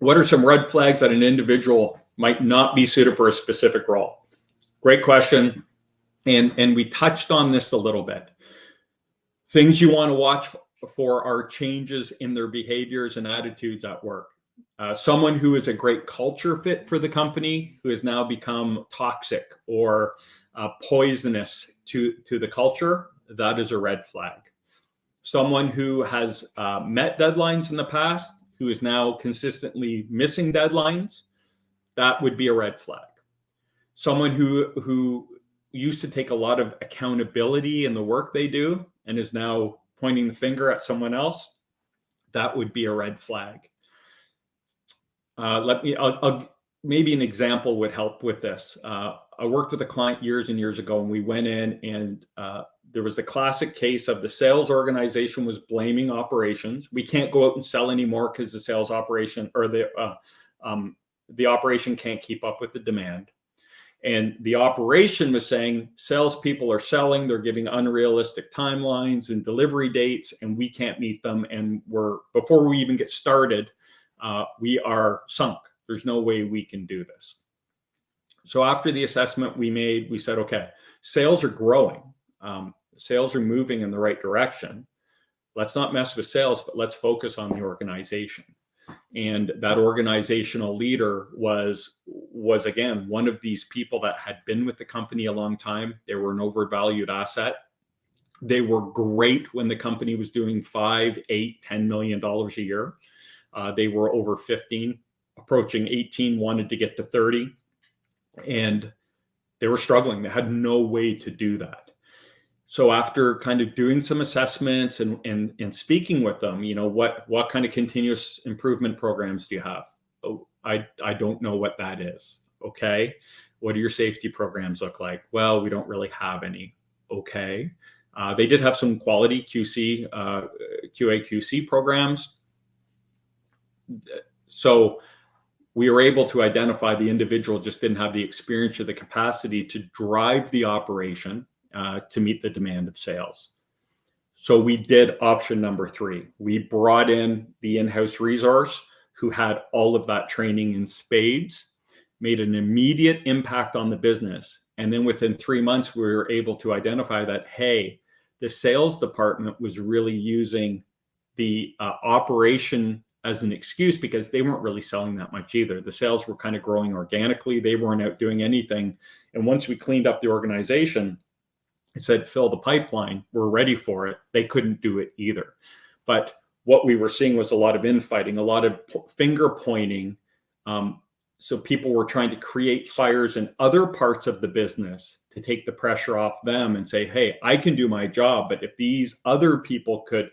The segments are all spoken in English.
What are some red flags that an individual might not be suited for a specific role? Great question. And we touched on this a little bit. Things you want to watch for are changes in their behaviors and attitudes at work. Someone who is a great culture fit for the company, who has now become toxic or poisonous to the culture, that is a red flag. Someone who has met deadlines in the past, who is now consistently missing deadlines, that would be a red flag. Someone who used to take a lot of accountability in the work they do and is now pointing the finger at someone else, that would be a red flag. Maybe an example would help with this. I worked with a client years and years ago, and we went in and there was a classic case of the sales organization was blaming operations. We can't go out and sell anymore because the sales operation or the operation can't keep up with the demand. And the operation was saying salespeople are selling, they're giving unrealistic timelines and delivery dates, and we can't meet them. And before we even get started, we are sunk. There's no way we can do this. So after the assessment we made, we said, okay, sales are growing. Sales are moving in the right direction. Let's not mess with sales, but let's focus on the organization. And that organizational leader was again, one of these people that had been with the company a long time. They were an overvalued asset. They were great when the company was doing $5, $8, $10 million a year. They were over 15, approaching 18, wanted to get to 30. And they were struggling. They had no way to do that. So after kind of doing some assessments and speaking with them, what kind of continuous improvement programs do you have? Oh, I don't know what that is. Okay. What do your safety programs look like? Well, we don't really have any. Okay. They did have some quality QC, QA/QC programs. So we were able to identify the individual just didn't have the experience or the capacity to drive the operation to meet the demand of sales. So we did option number 3. We brought in the in-house resource who had all of that training in spades, made an immediate impact on the business. And then within 3 months, we were able to identify that, hey, the sales department was really using the operation as an excuse because they weren't really selling that much either. The sales were kind of growing organically. They weren't out doing anything. And once we cleaned up the organization, it said, fill the pipeline, we're ready for it. They couldn't do it either. But what we were seeing was a lot of infighting, a lot of finger pointing. So people were trying to create fires in other parts of the business to take the pressure off them and say, hey, I can do my job, but if these other people could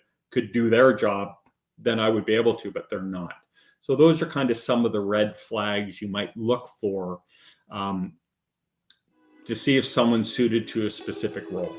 do their job, then I would be able to, but they're not. So those are kind of some of the red flags you might look for to see if someone's suited to a specific role.